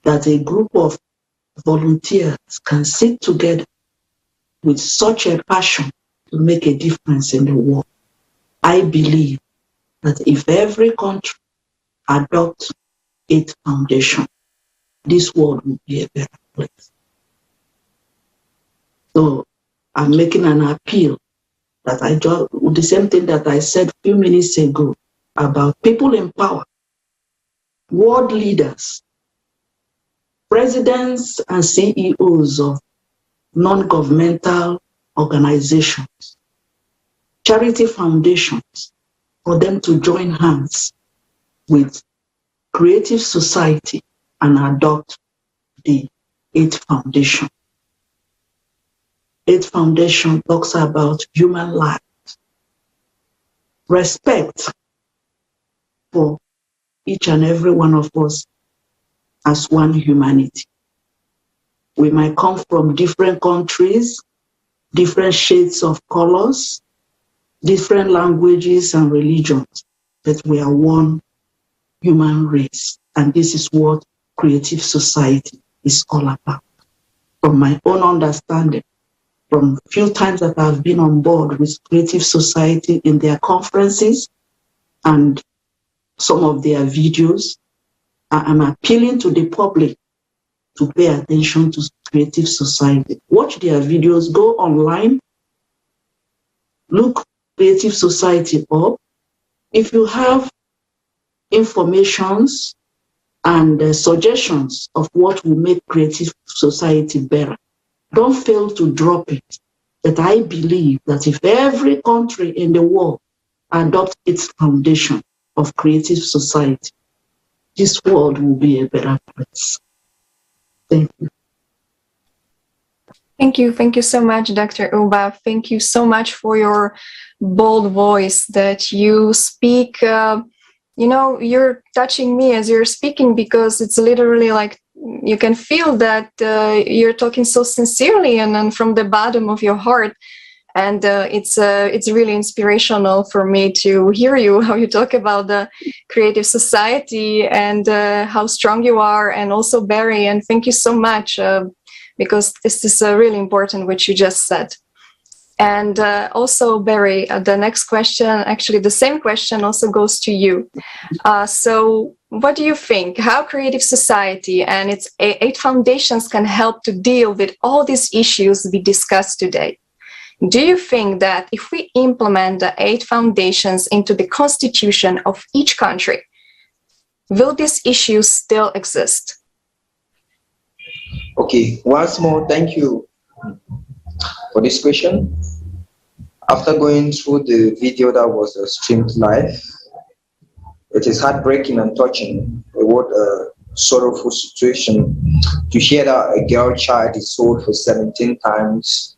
Speaker 17: That a group of volunteers can sit together with such a passion to make a difference in the world. I believe that if every country adopts its foundation, this world will be a better place. So I'm making an appeal that the same thing that I said a few minutes ago about people in power, world leaders, presidents and CEOs of non-governmental organizations, charity foundations, for them to join hands with creative society and adopt the 8th foundation. 8th foundation talks about human life, respect for each and every one of us as one humanity. We might come from different countries, different shades of colors, different languages and religions, but we are one human race. And this is what creative society is all about. From my own understanding, from few times that I've been on board with creative society in their conferences and some of their videos, I'm appealing to the public to pay attention to creative society. Watch their videos, go online, look creative society up. If you have informations and suggestions of what will make creative society better, don't fail to drop it. But I believe that if every country in the world adopts its foundation of creative society, this world will be a better place. Thank you.
Speaker 2: Thank you. Thank you so much, Dr. Uba. Thank you so much for your bold voice that you speak. You know, you're touching me as you're speaking, because it's literally like you can feel that you're talking so sincerely and from the bottom of your heart. And it's really inspirational for me to hear you, how you talk about the creative society and how strong you are, and also Barry. And thank you so much, because this is really important, what you just said. And also, Barry, the next question, actually the same question also goes to you. So what do you think? How creative society and its 8 foundations can help to deal with all these issues we discussed today? Do you think that if we implement the 8 foundations into the constitution of each country, will these issues still exist?
Speaker 18: Okay, once more, thank you for this question. After going through the video that was streamed live, it is heartbreaking and touching. What a sorrowful situation to hear that a girl child is sold for 17 times,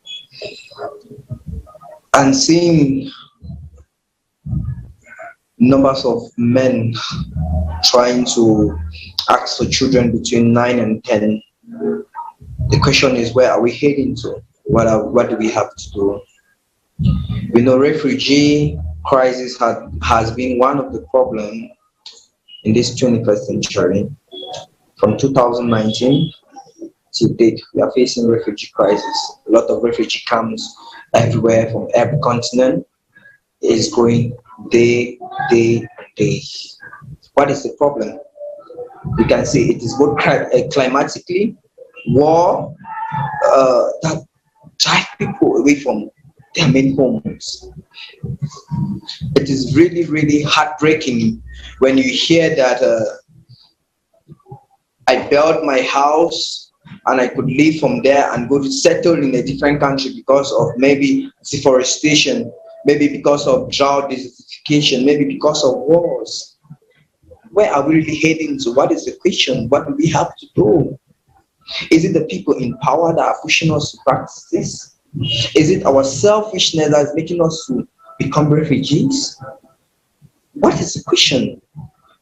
Speaker 18: and seeing numbers of men trying to ask for children between 9 and 10. The question is, where are we heading to? What do we have to do? We know refugee crisis has been one of the problems in this 21st century. From 2019 to date, we are facing refugee crisis. A lot of refugee camps everywhere from every continent is going day. What is the problem? You can see it is both climatically, war that drive people away from their main homes. It is really, really heartbreaking when you hear that I built my house and I could leave from there and go to settle in a different country because of maybe deforestation, maybe because of drought, desertification, maybe because of wars. Where are we really heading to? What is the question? What do we have to do? Is it the people in power that are pushing us to practice this? Is it our selfishness that is making us to become refugees? What is the question?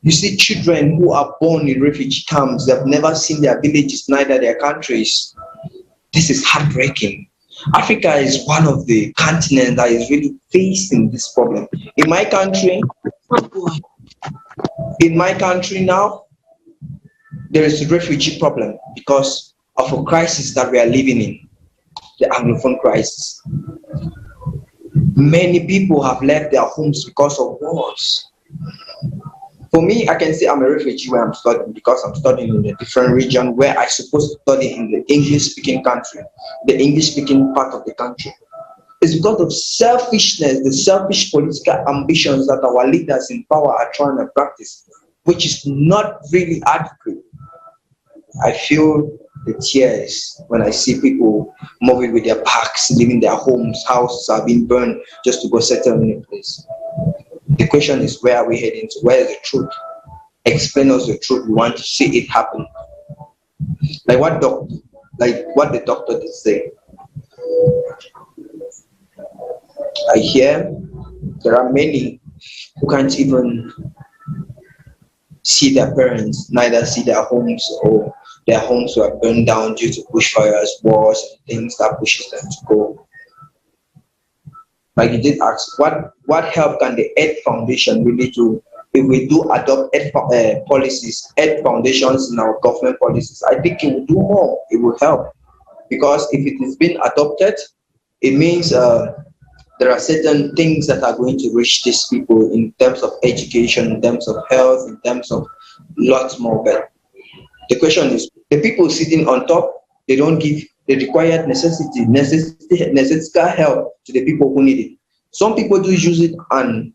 Speaker 18: You see children who are born in refugee camps, they have never seen their villages, neither their countries. This is heartbreaking. Africa is one of the continents that is really facing this problem. In my country now, there is a refugee problem because of a crisis that we are living in, the Anglophone crisis. Many people have left their homes because of wars. For me, I can say I'm a refugee where I'm studying because I'm studying in a different region where I'm supposed to study in the English-speaking country, the English-speaking part of the country. It's because of selfishness, the selfish political ambitions that our leaders in power are trying to practice, which is not really adequate. I feel the tears when I see people moving with their packs, leaving their homes, houses are being burned just to go settle in a place. The question is, where are we heading to? Where is the truth? Explain us the truth. We want to see it happen. Like what the doctor did say. I hear there are many who can't even see their parents, neither see their homes, or their homes were burned down due to bushfires, wars, and things that pushes them to go. Like you did ask, what help can the Earth Foundation really do if we do adopt policies, Earth Foundations in our government policies? I think it will do more. It will help, because if it is being adopted, it means there are certain things that are going to reach these people in terms of education, in terms of health, in terms of lots more better. The question is, the people sitting on top, they don't give the required necessity help to the people who need it. Some people do use it and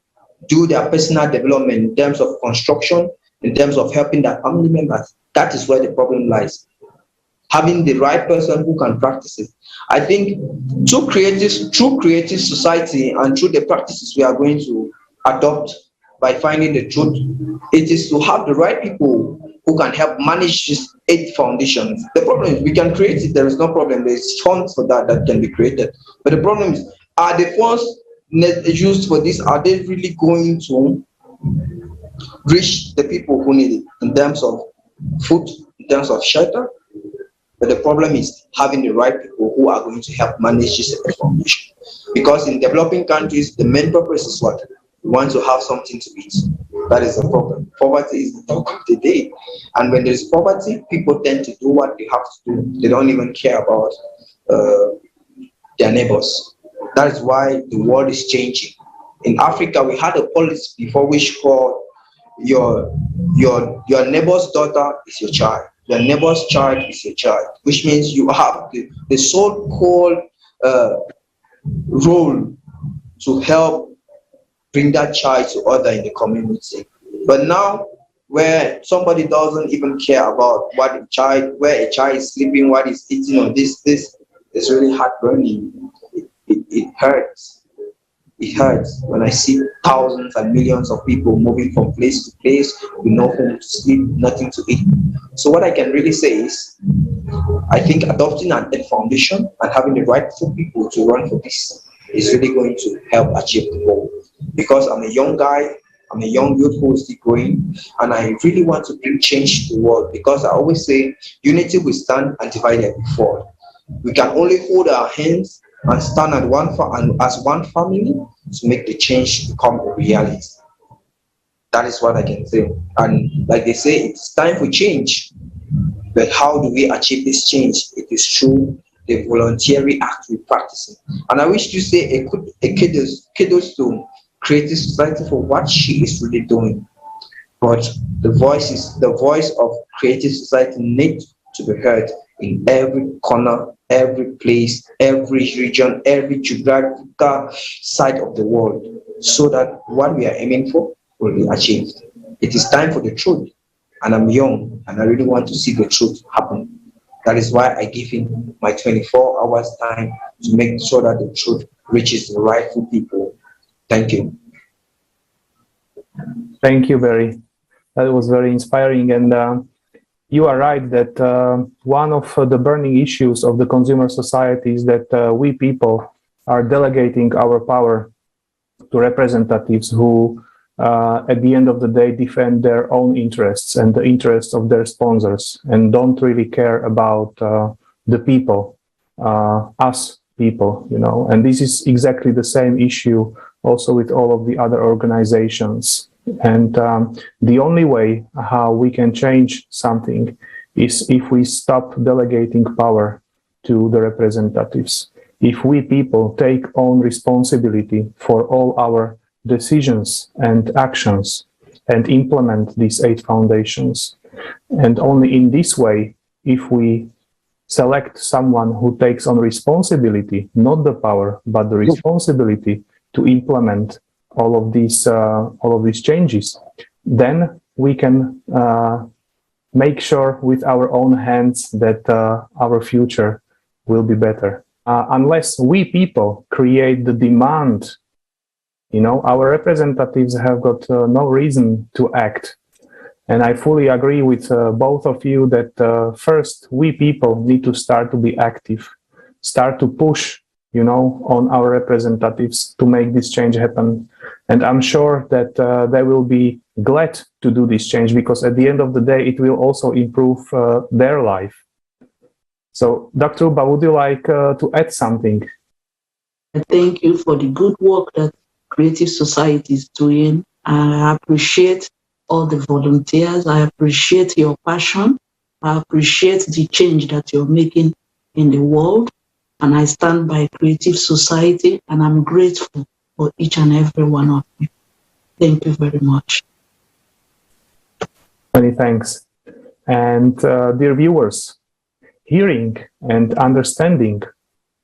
Speaker 18: do their personal development in terms of construction, in terms of helping their family members. That is where the problem lies. Having the right person who can practice it. I think through creative society and through the practices we are going to adopt by finding the truth, it is to have the right people who can help manage these 8 foundations. The problem is we can create it, there is no problem. There is funds for that can be created. But the problem is, are the funds used for this, are they really going to reach the people who need it in terms of food, in terms of shelter? But the problem is having the right people who are going to help manage this foundation. Because in developing countries, the main purpose is what? We want to have something to eat. That is the problem. Poverty is the talk of the day. And when there is poverty, people tend to do what they have to do. They don't even care about their neighbors. That is why the world is changing. In Africa, we had a policy before which called your neighbor's daughter is your child. Your neighbor's child is your child, which means you have the so-called role to help bring that child to other in the community. But now, where somebody doesn't even care about where a child is sleeping, what is eating, or this is really heartburning. It hurts. It hurts when I see thousands and millions of people moving from place to place with no home to sleep, nothing to eat. So what I can really say is, I think adopting an Earth Foundation and having the rightful people to run for this is really going to help achieve the goal. Because I'm a young guy, I'm a young youth who is still growing, and I really want to bring change to the world. Because I always say, unity will stand and divided we fall. We can only hold our hands and stand as one family to make the change become a reality. That is what I can say. And like they say, it's time for change. But how do we achieve this change? It is through the voluntary act we're practicing. And I wish to say a kudos to Creative Society for what she is really doing. But the voice of Creative Society needs to be heard in every corner, every place, every region, every geographical side of the world, so that what we are aiming for will be achieved. It is time for the truth, and I'm young, and I really want to see the truth happen. That is why I give him my 24 hours time to make sure that the truth reaches the rightful people. Thank you.
Speaker 1: Thank you, Barry. That was very inspiring. And you are right that one of the burning issues of the consumer society is that we people are delegating our power to representatives who, at the end of the day, defend their own interests and the interests of their sponsors and don't really care about the people, us people, you know. And this is exactly the same issue also with all of the other organizations. And the only way how we can change something is if we stop delegating power to the representatives. If we people take on responsibility for all our decisions and actions and implement these 8 foundations. And only in this way, if we select someone who takes on responsibility, not the power, but the responsibility to implement all of these changes, then we can make sure with our own hands that our future will be better. Unless we people create the demand, you know, our representatives have got no reason to act. And I fully agree with both of you that first we people need to start to be active, start to push, you know, on our representatives to make this change happen. And I'm sure that they will be glad to do this change, because at the end of the day, it will also improve their life. So, Dr. Uba, would you like to add something?
Speaker 17: Thank you for the good work that Creative Society is doing. I appreciate all the volunteers. I appreciate your passion. I appreciate the change that you're making in the world. And I stand by Creative Society, and I'm grateful for each and every one of you. Thank you very much.
Speaker 1: Many thanks. And dear viewers, hearing and understanding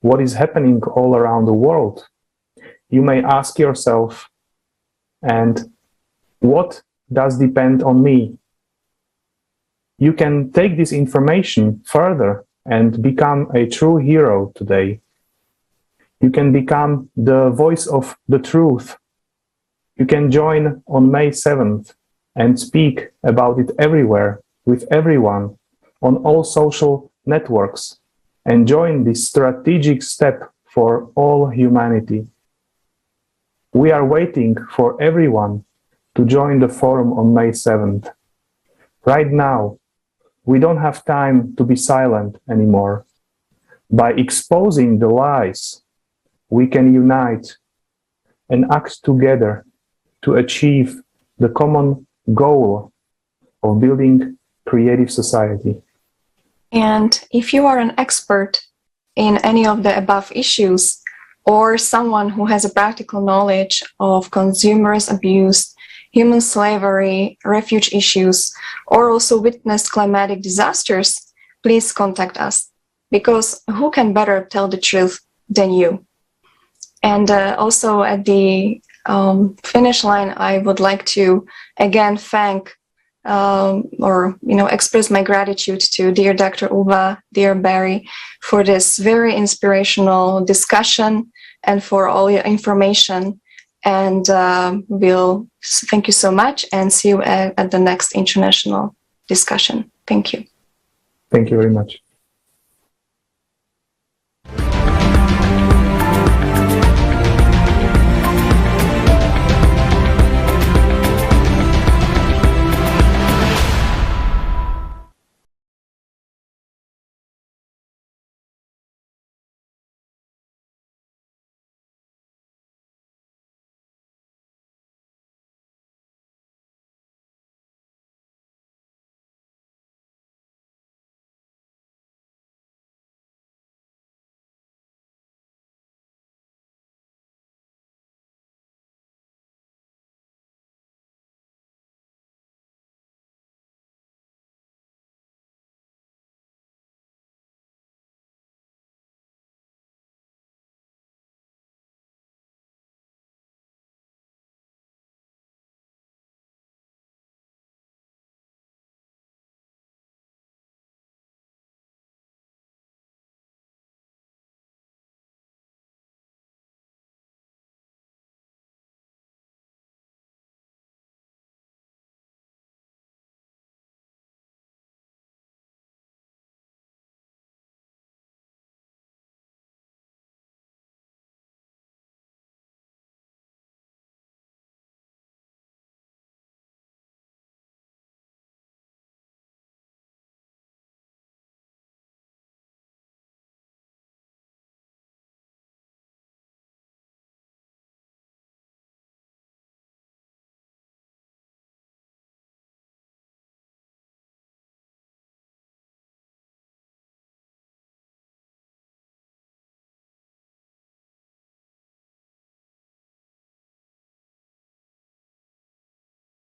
Speaker 1: what is happening all around the world, you may ask yourself, and what does depend on me? You can take this information further and become a true hero today. You can become the voice of the truth. You can join on May 7th and speak about it everywhere, with everyone, on all social networks, and join this strategic step for all humanity. We are waiting for everyone to join the forum on May 7th. Right now, we don't have time to be silent anymore. By exposing the lies, we can unite and act together to achieve the common goal of building creative society.
Speaker 2: And if you are an expert in any of the above issues, or someone who has a practical knowledge of consumers abuse, human slavery, refugee issues, or also witnessed climatic disasters, please contact us, because who can better tell the truth than you? And also at the finish line, I would like to again thank express my gratitude to dear Dr. Uba, dear Barry, for this very inspirational discussion and for all your information. And we'll thank you so much, and see you at the next international discussion. Thank you.
Speaker 1: Thank you very much.